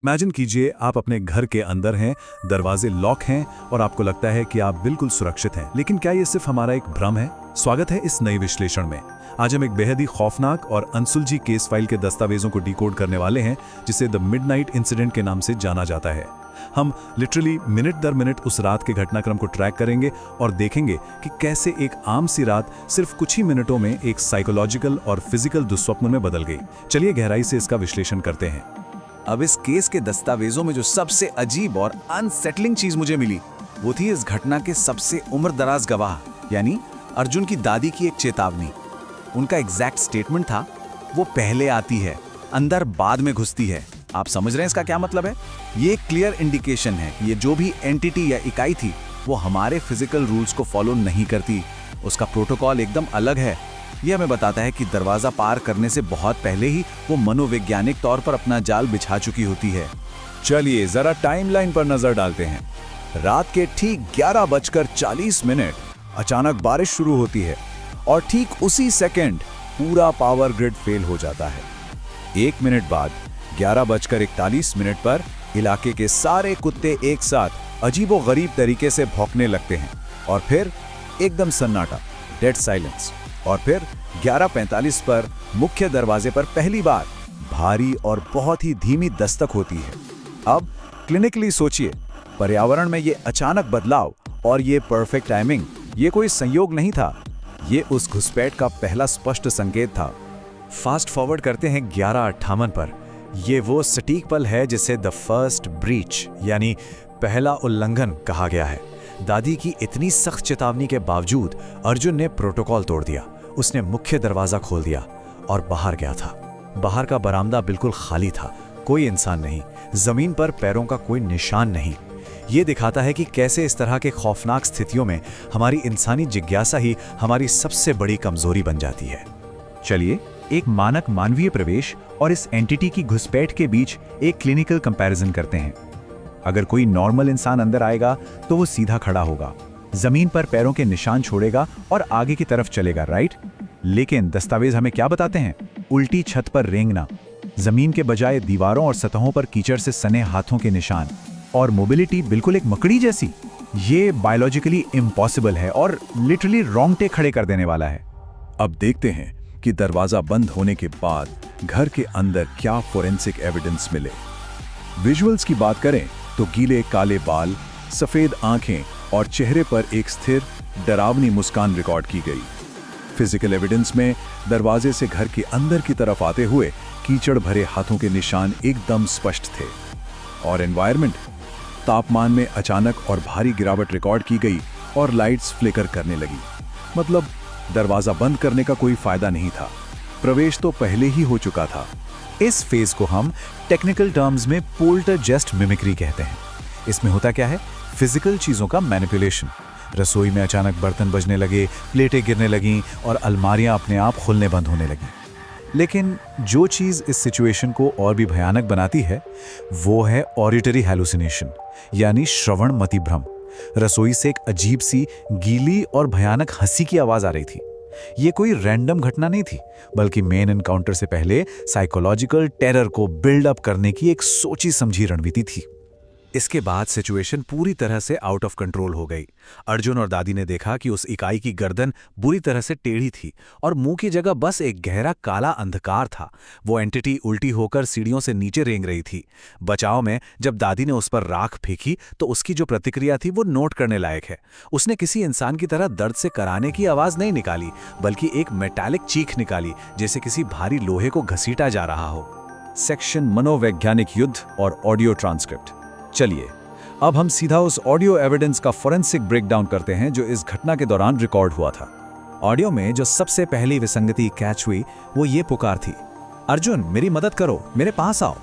Imagine कीजिए आप अपने घर के अंदर हैं, दरवाजे लॉक हैं और आपको लगता है कि आप बिल्कुल सुरक्षित हैं। लेकिन क्या ये सिर्फ हमारा एक भ्रम है? स्वागत है इस नए विश्लेषण में। आज हम एक बेहद ही खौफनाक और अनसुलझी केस फाइल के दस्तावेजों को डिकोड करने वाले हैं, जिसे द मिडनाइट इंसिडेंट के नाम से जाना जाता है। हम लिटरली मिनट दर मिनट उस रात के घटनाक्रम को ट्रैक करेंगे और देखेंगे कि कैसे एक आम सी रात सिर्फ कुछ ही मिनटों में एक साइकोलॉजिकल और फिजिकल दुस्वप्न में बदल गई। चलिए गहराई से इसका विश्लेषण करते हैं। अब इस केस के दस्तावेजों में जो सबसे अजीब और अनसेटलिंग चीज मुझे मिली वो थी इस घटना के सबसे उम्रदराज गवाह यानी अर्जुन की दादी की एक चेतावनी। उनका एग्जैक्ट स्टेटमेंट था, वो पहले आती है, अंदर बाद में घुसती है। आप समझ रहे हैं इसका क्या मतलब है? ये एक क्लियर इंडिकेशन है कि ये जो भी एंटिटी या इकाई थी वो हमारे फिजिकल रूल्स को फॉलो नहीं करती। उसका प्रोटोकॉल एकदम अलग है। यह हमें बताता है कि दरवाजा पार करने से बहुत पहले ही वो मनोवैज्ञानिक तौर पर अपना जाल बिछा चुकी होती है। चलिए जरा टाइमलाइन पर नजर डालते हैं। रात के ठीक 11:40 अचानक बारिश शुरू होती है और ठीक उसी सेकंड पूरा पावर ग्रिड फेल हो जाता है। 1 मिनट बाद 11:41 पर इलाके के सारे कुत्ते एक साथ अजीबोगरीब तरीके से भौंकने लगते हैं और फिर एकदम सन्नाटा, डेड साइलेंस। और फिर 11:45 पर मुख्य दरवाजे पर पहली बार भारी और बहुत ही धीमी दस्तक होती है। अब क्लिनिकली सोचिए, पर्यावरण में ये अचानक बदलाव और ये परफेक्ट टाइमिंग, ये कोई संयोग नहीं था, ये उस घुसपैठ का पहला स्पष्ट संकेत था। फास्ट फॉरवर्ड करते हैं 11:58 पर। ये वो सटीक पल है जिसे द फर्स्ट ब्रीच यानी पहला उल्लंघन कहा गया है। दादी की इतनी सख्त चेतावनी के बावजूद अर्जुन ने प्रोटोकॉल तोड़ दिया। उसने मुख्य दरवाजा खोल दिया और बाहर गया था। बाहर का बरामदा बिल्कुल खाली था, कोई इंसान नहीं, जमीन पर पैरों का कोई निशान नहीं। ये दिखाता है कि कैसे इस तरह के खौफनाक स्थितियों में हमारी इंसानी जिज्ञासा ही हमारी सबसे बड़ी कमजोरी बन जाती है। चलिए एक मानक मानवीय प्रवेश और इस एंटिटी की घुसपैठ के बीच एक क्लिनिकल कंपैरिजन करते हैं। अगर कोई नॉर्मल इंसान अंदर आएगा तो वो सीधा खड़ा होगा, जमीन पर पैरों के निशान छोड़ेगा और आगे की तरफ चलेगा, राइट? लेकिन दस्तावेज हमें क्या बताते हैं? उल्टी छत पर रेंगना, जमीन के बजाय दीवारों और सतहों पर कीचड़ से सने हाथों के निशान और मोबिलिटी बिल्कुल एक मकड़ी जैसी। ये बायोलॉजिकली इम्पॉसिबल है और लिटरली रोंगटे खड़े कर देने वाला है। अब देखते हैं कि दरवाजा बंद होने के बाद घर के अंदर क्या फोरेंसिक एविडेंस मिले। विजुअल्स की बात करें तो गीले काले बाल, सफेद आंखें और चेहरे पर एक स्थिर डरावनी मुस्कान रिकॉर्ड की गई। फिजिकल एविडेंस में दरवाजे से घर के अंदर की तरफ आते हुए कीचड़ भरे हाथों के निशान एकदम स्पष्ट थे। और एनवायरनमेंट, तापमान में अचानक और भारी गिरावट रिकॉर्ड की गई और लाइट्स फ्लिकर करने लगी। मतलब दरवाजा बंद करने का कोई फायदा नहीं था, प्रवेश तो पहले ही हो चुका था। इस फेज को हम टेक्निकल टर्म्स में पोल्टरजेस्ट मिमिक्री कहते हैं। इसमें होता क्या है? फिजिकल चीजों का मैनिपुलेशन। रसोई में अचानक बर्तन बजने लगे, प्लेटें गिरने लगीं और अलमारियां अपने आप खुलने बंद होने लगीं। लेकिन जो चीज इस सिचुएशन को और भी भयानक बनाती है वो है ऑडिटरी हैलुसिनेशन यानी श्रवण मतिभ्रम। रसोई से एक अजीब सी गीली और भयानक हंसी की आवाज आ रही थी। ये कोई रैंडम घटना नहीं थी, बल्कि मेन एनकाउंटर से पहले साइकोलॉजिकल टेरर को बिल्डअप करने की एक सोची समझी रणनीति थी। इसके बाद सिचुएशन पूरी तरह से आउट ऑफ कंट्रोल हो गई। अर्जुन और दादी ने देखा कि उस इकाई की गर्दन बुरी तरह से टेढ़ी थी और मुंह की जगह बस एक गहरा काला अंधकार था। वो एंटिटी उल्टी होकर सीढ़ियों से नीचे रेंग रही थी। बचाव में जब दादी ने उस पर राख फेंकी तो उसकी जो प्रतिक्रिया थी वो नोट करने लायक है। उसने किसी इंसान की तरह दर्द से कराने की आवाज नहीं निकाली, बल्कि एक मेटालिक चीख निकाली, जैसे किसी भारी लोहे को घसीटा जा रहा हो। सेक्शन मनोवैज्ञानिक युद्ध और ऑडियो ट्रांसक्रिप्ट। चलिए अब हम सीधा उस ऑडियो एविडेंस का फोरेंसिक ब्रेकडाउन करते हैं जो इस घटना के दौरान रिकॉर्ड हुआ था। ऑडियो में जो सबसे पहली विसंगति कैच हुई वो ये पुकार थी, अर्जुन मेरी मदद करो, मेरे पास आओ।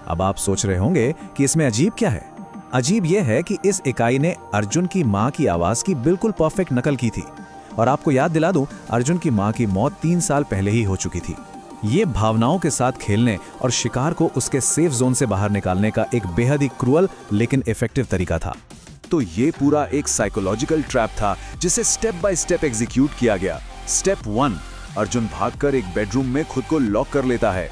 अब आप सोच रहे होंगे कि इसमें अजीब क्या है? अजीब यह है कि इस इकाई ने अर्जुन की मां की आवाज की बिल्कुल परफेक्ट नकल की थी। और आपको याद दिला दूं, अर्जुन की मां की मौत 3 साल पहले ही हो चुकी थी। ये भावनाओं के साथ खेलने और शिकार को उसके सेफ जोन से बाहर निकालने का एक बेहद ही क्रूअल लेकिन इफेक्टिव तरीका था। तो ये पूरा एक साइकोलॉजिकल ट्रैप था जिसे स्टेप बाय स्टेप एग्जीक्यूट किया गया। स्टेप 1, अर्जुन भागकर एक बेडरूम में खुद को लॉक कर लेता है।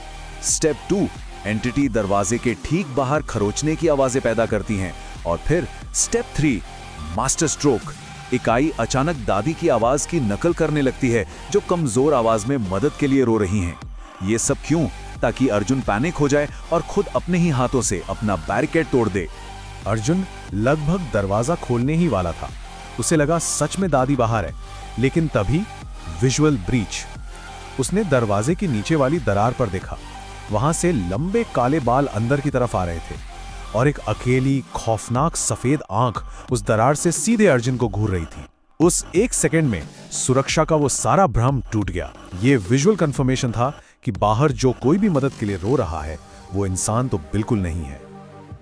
स्टेप 2, एंटिटी दरवाजे के ठीक बाहर खरोचने की आवाजें पैदा करती हैं। और फिर स्टेप 3, मास्टर स्ट्रोक। इकाई अचानक दादी की आवाज की नकल करने लगती है, जो कमजोर आवाज में मदद के लिए रो रही हैं। ये सब क्यों? ताकि अर्जुन पैनिक हो जाए और खुद अपने ही हाथों से अपना बैरिकेड तोड़ दे। अर्जुन लगभग दरवाजा खोलने ही वाला था। उसे लगा सच में दादी बाहर है, लेकिन तभी विजुअल ब्रीच। उसने दरवाजे के नीचे वाली दरार पर देखा। वहां से लंबे काले बाल अंदर की तरफ आ रहे थे और एक अकेली खौफनाक सफेद आंख उस दरार से सीधे अर्जुन को घूर रही थी। उस एक सेकंड में सुरक्षा का वो सारा भ्रम टूट गया। ये विजुअल कंफर्मेशन था कि बाहर जो कोई भी मदद के लिए रो रहा है वो इंसान तो बिल्कुल नहीं है।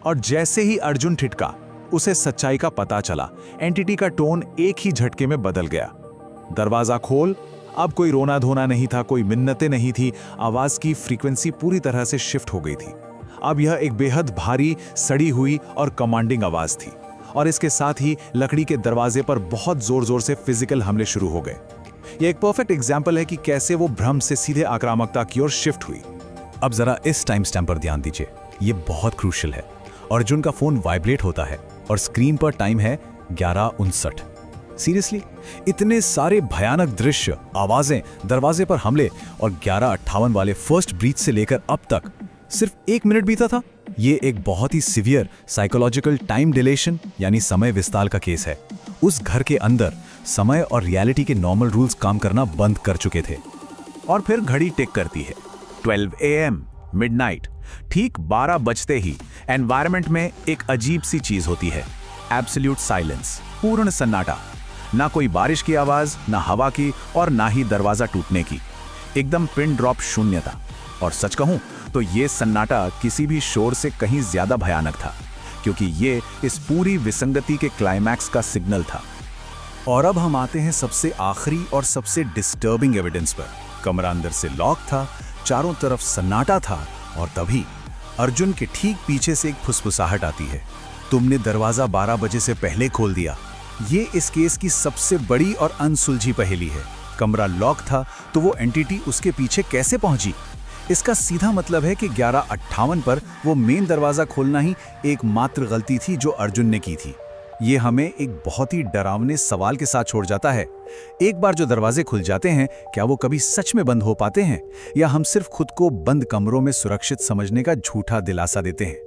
और जैसे ही अर्जुन ठिठका, उसे सच्चाई का पता चला। एंटिटी का टोन एक ही झटके में बदल गया। दरवाजा खोल। अब कोई रोना धोना नहीं था, कोई मिन्नतें नहीं थी। आवाज की फ्रीक्वेंसी पूरी तरह से शिफ्ट हो गई थी। अब यह एक बेहद भारी, सड़ी हुई और कमांडिंग आवाज थी। और इसके साथ ही लकड़ी के दरवाजे पर बहुत जोर जोर से फिजिकल हमले शुरू हो गए। यह एक परफेक्ट एग्जाम्पल है कि कैसे वो भ्रम से सीधे आक्रामकता की ओर शिफ्ट हुई। अब जरा इस टाइम स्टैम्प पर ध्यान दीजिए, ये बहुत क्रूशियल है। अर्जुन का फोन वाइब्रेट होता है और स्क्रीन पर टाइम है 11:59। सीरियसली, इतने सारे भयानक दृश्य, आवाजें, दरवाजे पर हमले और 11:58 वाले फर्स्ट ब्रीच से लेकर अब तक सिर्फ 1 मिनट बीता था। ये एक बहुत ही सिवियर साइकोलॉजिकल टाइम डिलेशन यानी समय विस्तार का केस है। उस घर के अंदर समय और रियलिटी के नॉर्मल रूल्स काम करना बंद कर चुके थे। और फिर घड़ी टिक करती है। 12 AM, मिडनाइट। ठीक 12 बजते ही एनवायरनमेंट में एक अजीब सी चीज होती है। एब्सोल्यूट साइलेंस, पूर्ण सन्नाटा। ना कोई बारिश की आवाज, ना हवा की, और ना ही दरवाजा टूटने की। एकदम पिन ड्रॉप शून्यता। और सच कहूं तो ये सन्नाटा किसी भी शोर से कहीं ज्यादा भयानक था, क्योंकि ये इस पूरी विसंगति के क्लाइमैक्स का सिग्नल था। और अब हम आते हैं सबसे आखिरी और सबसे डिस्टर्बिंग एविडेंस पर। कमरा अंदर से लॉक था, चारों तरफ सन्नाटा था, और तभी अर्जुन के ठीक पीछे से एक फुसफुसाहट आती है। तुमने दरवाजा 12 बजे से पहले खोल दिया। ये इस केस की सबसे बड़ी और अनसुलझी पहेली है। कमरा लॉक था तो वो एंटिटी उसके पीछे कैसे पहुंची? इसका सीधा मतलब है कि 11:58 पर वो मेन दरवाजा खोलना ही एकमात्र गलती थी जो अर्जुन ने की थी। ये हमें एक बहुत ही डरावने सवाल के साथ छोड़ जाता है। एक बार जो दरवाजे खुल जाते हैं, क्या वो कभी सच में बंद हो पाते हैं, या हम सिर्फ खुद को बंद कमरों में सुरक्षित समझने का झूठा दिलासा देते हैं?